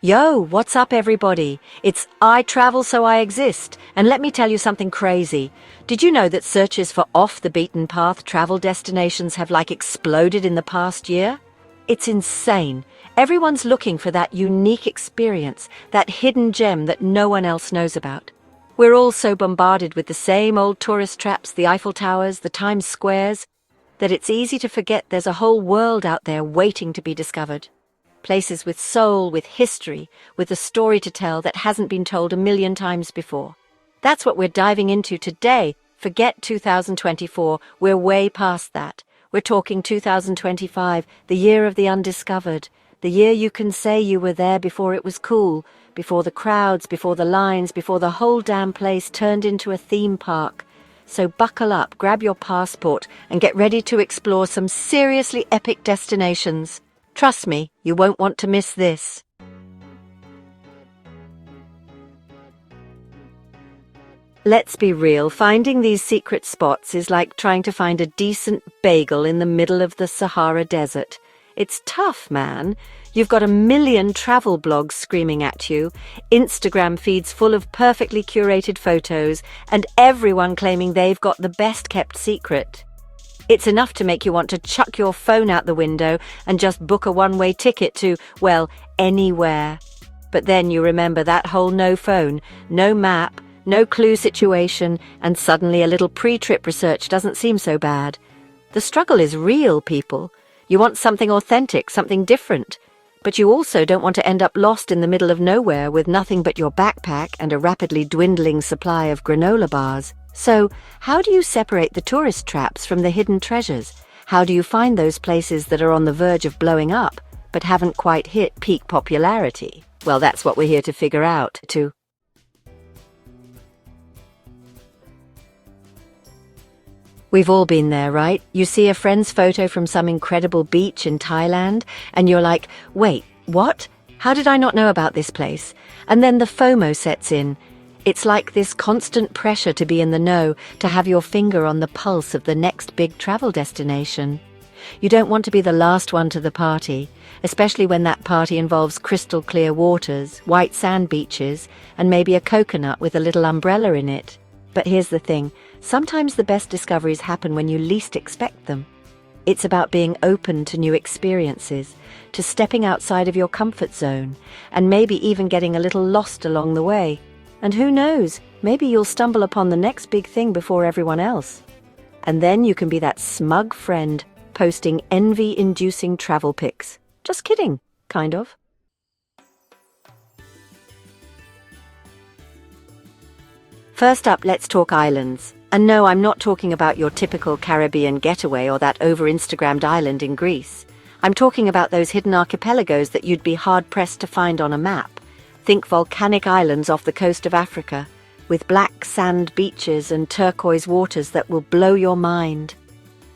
Yo, what's up everybody? It's I Travel So I Exist, and let me tell you something crazy. Did you know that searches for off-the-beaten-path travel destinations have exploded in the past year? It's insane. Everyone's looking for that unique experience, that hidden gem that no one else knows about. We're all so bombarded with the same old tourist traps, the Eiffel Towers, the Times Squares, that it's easy to forget there's a whole world out there waiting to be discovered. Places with soul, with history, with a story to tell that hasn't been told a million times before. That's what we're diving into today. Forget 2024, we're way past that. We're talking 2025, the year of the undiscovered, the year you can say you were there before it was cool, before the crowds, before the lines, before the whole damn place turned into a theme park. So buckle up, grab your passport, and get ready to explore some seriously epic destinations. Trust me, you won't want to miss this. Let's be real, finding these secret spots is like trying to find a decent bagel in the middle of the Sahara Desert. It's tough, man. You've got a million travel blogs screaming at you, Instagram feeds full of perfectly curated photos, and everyone claiming they've got the best-kept secret. It's enough to make you want to chuck your phone out the window and just book a one-way ticket to, well, anywhere. But then you remember that whole no phone, no map, no clue situation, and suddenly a little pre-trip research doesn't seem so bad. The struggle is real, people. You want something authentic, something different. But you also don't want to end up lost in the middle of nowhere with nothing but your backpack and a rapidly dwindling supply of granola bars. So, how do you separate the tourist traps from the hidden treasures? How do you find those places that are on the verge of blowing up, but haven't quite hit peak popularity? Well, that's what we're here to figure out, too. We've all been there, right? You see a friend's photo from some incredible beach in Thailand, and you're like, wait, what? How did I not know about this place? And then the FOMO sets in. It's like this constant pressure to be in the know, to have your finger on the pulse of the next big travel destination. You don't want to be the last one to the party, especially when that party involves crystal clear waters, white sand beaches, and maybe a coconut with a little umbrella in it. But here's the thing, sometimes the best discoveries happen when you least expect them. It's about being open to new experiences, to stepping outside of your comfort zone, and maybe even getting a little lost along the way. And who knows, maybe you'll stumble upon the next big thing before everyone else. And then you can be that smug friend posting envy-inducing travel pics. Just kidding, kind of. First up, let's talk islands. And no, I'm not talking about your typical Caribbean getaway or that over-Instagrammed island in Greece. I'm talking about those hidden archipelagos that you'd be hard-pressed to find on a map. Think volcanic islands off the coast of Africa, with black sand beaches and turquoise waters that will blow your mind.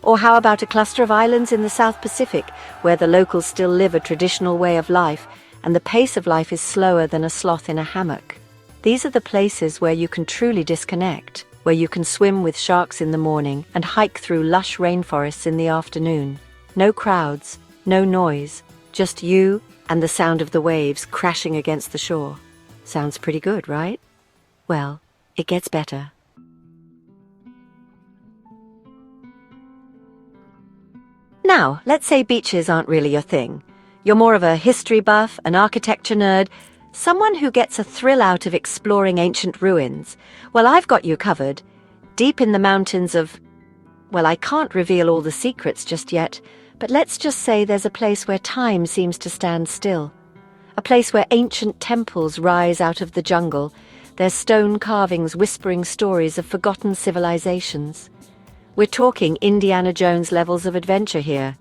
Or how about a cluster of islands in the South Pacific, where the locals still live a traditional way of life, and the pace of life is slower than a sloth in a hammock? These are the places where you can truly disconnect, where you can swim with sharks in the morning and hike through lush rainforests in the afternoon. No crowds, no noise, just you and the sound of the waves crashing against the shore. Sounds pretty good, right? Well, it gets better. Now, let's say beaches aren't really your thing. You're more of a history buff, an architecture nerd, someone who gets a thrill out of exploring ancient ruins. Well, I've got you covered. Deep in the mountains of... Well, I can't reveal all the secrets just yet, but let's just say there's a place where time seems to stand still. A place where ancient temples rise out of the jungle, their stone carvings whispering stories of forgotten civilizations. We're talking Indiana Jones levels of adventure here,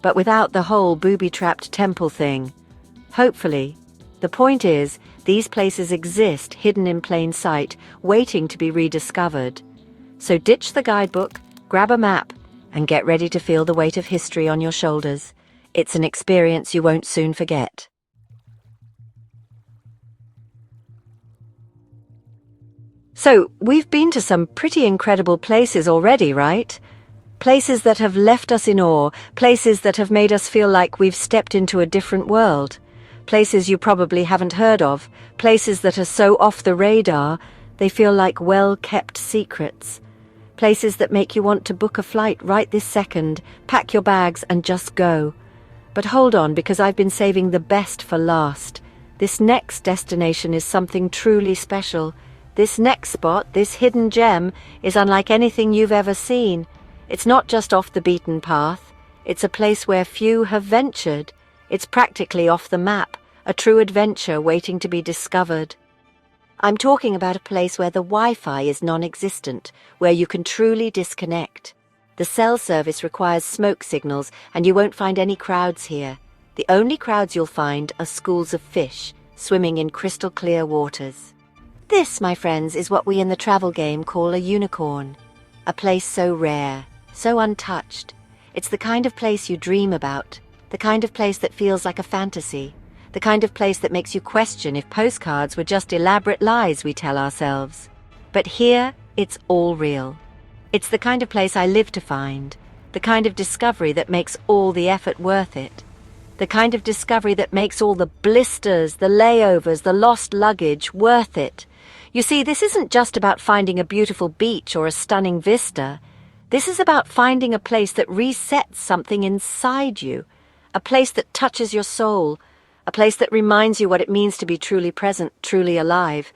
but without the whole booby-trapped temple thing. Hopefully. The point is, these places exist hidden in plain sight, waiting to be rediscovered. So ditch the guidebook, grab a map, and get ready to feel the weight of history on your shoulders. It's an experience you won't soon forget. So, we've been to some pretty incredible places already, right? Places that have left us in awe, places that have made us feel like we've stepped into a different world. Places you probably haven't heard of, places that are so off the radar, they feel like well-kept secrets. Places that make you want to book a flight right this second, pack your bags and just go. But hold on, because I've been saving the best for last. This next destination is something truly special. This next spot, this hidden gem, is unlike anything you've ever seen. It's not just off the beaten path. It's a place where few have ventured. It's practically off the map, a true adventure waiting to be discovered. I'm talking about a place where the Wi-Fi is non-existent, where you can truly disconnect. The cell service requires smoke signals, and you won't find any crowds here. The only crowds you'll find are schools of fish, swimming in crystal clear waters. This, my friends, is what we in the travel game call a unicorn. A place so rare, so untouched. It's the kind of place you dream about, the kind of place that feels like a fantasy, the kind of place that makes you question if postcards were just elaborate lies we tell ourselves. But here, it's all real. It's the kind of place I live to find, the kind of discovery that makes all the effort worth it, the kind of discovery that makes all the blisters, the layovers, the lost luggage worth it. You see, this isn't just about finding a beautiful beach or a stunning vista. This is about finding a place that resets something inside you, a place that touches your soul, a place that reminds you what it means to be truly present, truly alive,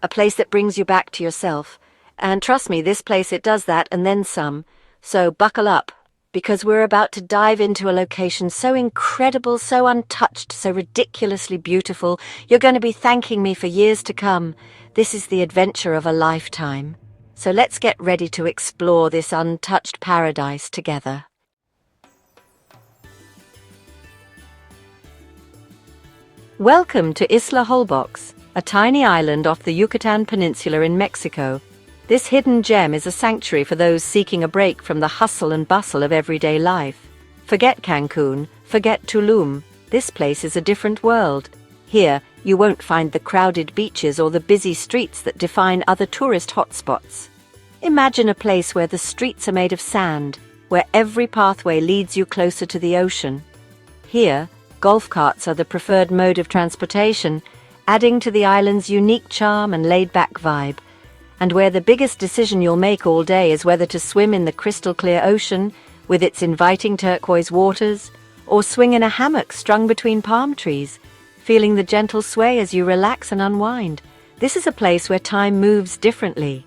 a place that brings you back to yourself. And trust me, this place, it does that and then some. So buckle up, because we're about to dive into a location so incredible, so untouched, so ridiculously beautiful, you're going to be thanking me for years to come. This is the adventure of a lifetime. So let's get ready to explore this untouched paradise together. Welcome to Isla Holbox, a tiny island off the Yucatan Peninsula in Mexico. This hidden gem is a sanctuary for those seeking a break from the hustle and bustle of everyday life. Forget Cancun, forget Tulum. This place is a different world. Here, you won't find the crowded beaches or the busy streets that define other tourist hotspots. Imagine a place where the streets are made of sand, where every pathway leads you closer to the ocean. Here, golf carts are the preferred mode of transportation, adding to the island's unique charm and laid-back vibe. And where the biggest decision you'll make all day is whether to swim in the crystal-clear ocean with its inviting turquoise waters, or swing in a hammock strung between palm trees, feeling the gentle sway as you relax and unwind. This is a place where time moves differently.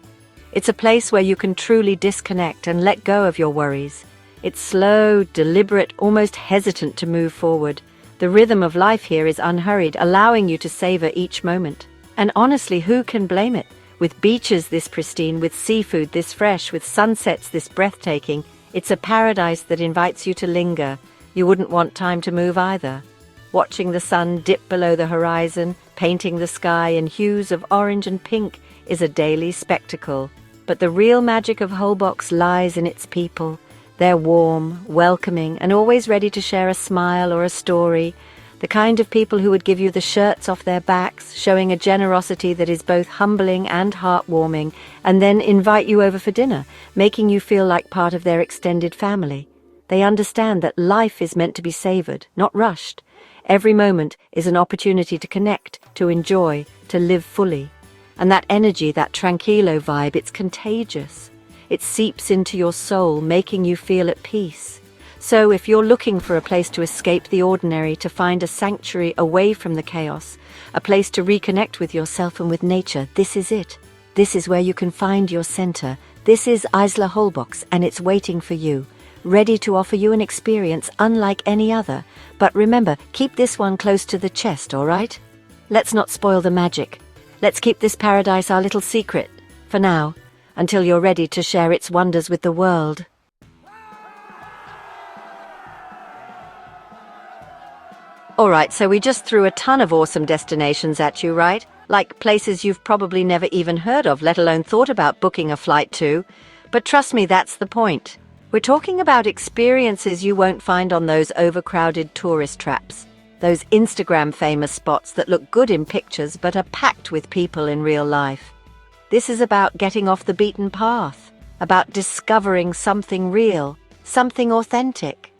It's a place where you can truly disconnect and let go of your worries. It's slow, deliberate, almost hesitant to move forward. The rhythm of life here is unhurried, allowing you to savor each moment. And honestly, who can blame it? With beaches this pristine, with seafood this fresh, with sunsets this breathtaking, it's a paradise that invites you to linger. You wouldn't want time to move either. Watching the sun dip below the horizon, painting the sky in hues of orange and pink, is a daily spectacle. But the real magic of Holbox lies in its people. They're warm, welcoming, and always ready to share a smile or a story. The kind of people who would give you the shirts off their backs, showing a generosity that is both humbling and heartwarming, and then invite you over for dinner, making you feel like part of their extended family. They understand that life is meant to be savored, not rushed. Every moment is an opportunity to connect, to enjoy, to live fully. And that energy, that tranquilo vibe, it's contagious. It seeps into your soul, making you feel at peace. So if you're looking for a place to escape the ordinary, to find a sanctuary away from the chaos, a place to reconnect with yourself and with nature, this is it. This is where you can find your center. This is Isla Holbox, and it's waiting for you, ready to offer you an experience unlike any other. But remember, keep this one close to the chest, all right? Let's not spoil the magic. Let's keep this paradise our little secret, for now, until you're ready to share its wonders with the world. Alright, so we just threw a ton of awesome destinations at you, right? Like places you've probably never even heard of, let alone thought about booking a flight to. But trust me, that's the point. We're talking about experiences you won't find on those overcrowded tourist traps. Those Instagram-famous spots that look good in pictures but are packed with people in real life. This is about getting off the beaten path, about discovering something real, something authentic.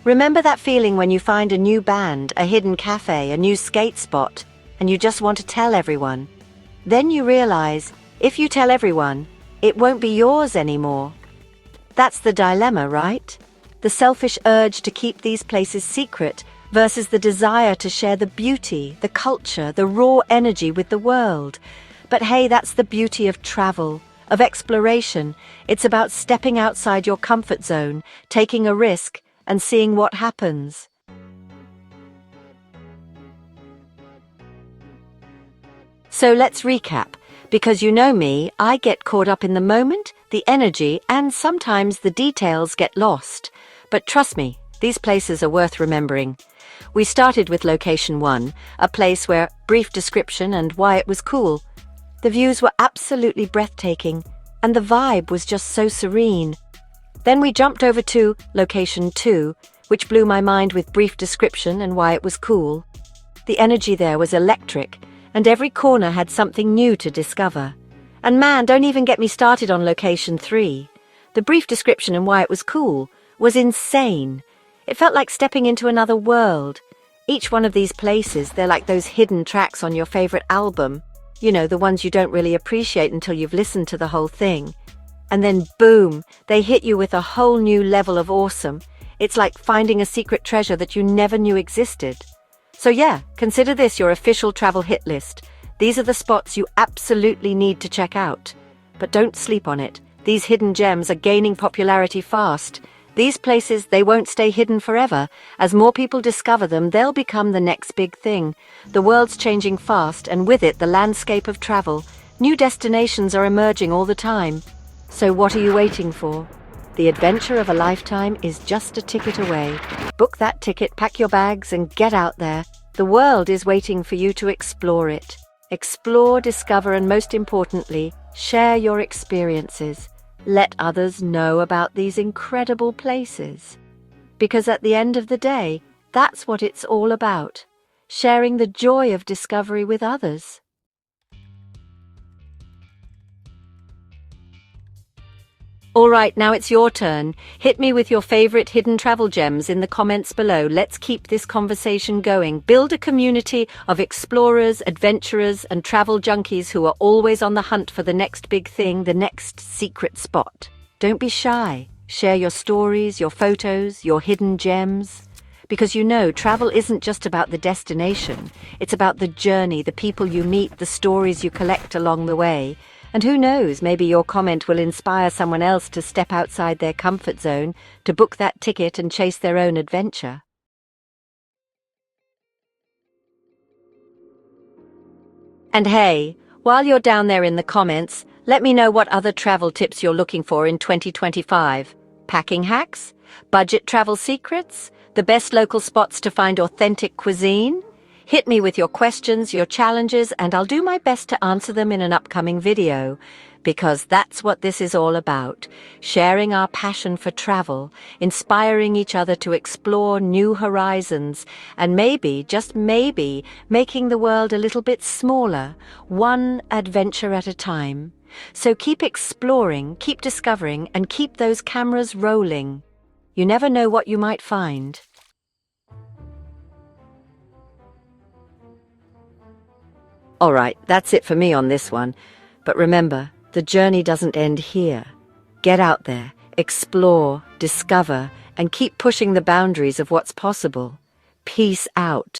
Remember that feeling when you find a new band, a hidden cafe, a new skate spot, and you just want to tell everyone? Then you realize, if you tell everyone, it won't be yours anymore. That's the dilemma, right? The selfish urge to keep these places secret versus the desire to share the beauty, the culture, the raw energy with the world. But hey, that's the beauty of travel, of exploration. It's about stepping outside your comfort zone, taking a risk, and seeing what happens. So let's recap, because you know me, I get caught up in the moment, the energy, and sometimes the details get lost. But trust me, these places are worth remembering. We started with location 1, a place where brief description and why it was cool. The views were absolutely breathtaking, and the vibe was just so serene. Then we jumped over to location 2, which blew my mind with brief description and why it was cool. The energy there was electric, and every corner had something new to discover. And man, don't even get me started on location 3. The brief description and why it was cool was insane. It felt like stepping into another world. Each one of these places, they're like those hidden tracks on your favorite album. You know, the ones you don't really appreciate until you've listened to the whole thing. And then boom, they hit you with a whole new level of awesome. It's like finding a secret treasure that you never knew existed. So yeah, consider this your official travel hit list. These are the spots you absolutely need to check out. But don't sleep on it. These hidden gems are gaining popularity fast. These places, they won't stay hidden forever. As more people discover them, they'll become the next big thing. The world's changing fast, and with it, the landscape of travel. New destinations are emerging all the time. So what are you waiting for? The adventure of a lifetime is just a ticket away. Book that ticket, pack your bags, and get out there. The world is waiting for you to explore it. Explore, discover, and most importantly, share your experiences. Let others know about these incredible places. Because at the end of the day, that's what it's all about. Sharing the joy of discovery with others. All right, now it's your turn. Hit me with your favorite hidden travel gems in the comments below. Let's keep this conversation going. Build a community of explorers, adventurers, and travel junkies who are always on the hunt for the next big thing, the next secret spot. Don't be shy. Share your stories, your photos, your hidden gems. Because you know, travel isn't just about the destination. It's about the journey, the people you meet, the stories you collect along the way. And who knows, maybe your comment will inspire someone else to step outside their comfort zone, to book that ticket and chase their own adventure. And hey, while you're down there in the comments, let me know what other travel tips you're looking for in 2025. Packing hacks? Budget travel secrets? The best local spots to find authentic cuisine? Hit me with your questions, your challenges, and I'll do my best to answer them in an upcoming video, because that's what this is all about, sharing our passion for travel, inspiring each other to explore new horizons, and maybe, just maybe, making the world a little bit smaller, one adventure at a time. So keep exploring, keep discovering, and keep those cameras rolling. You never know what you might find. All right, that's it for me on this one. But remember, the journey doesn't end here. Get out there, explore, discover, and keep pushing the boundaries of what's possible. Peace out.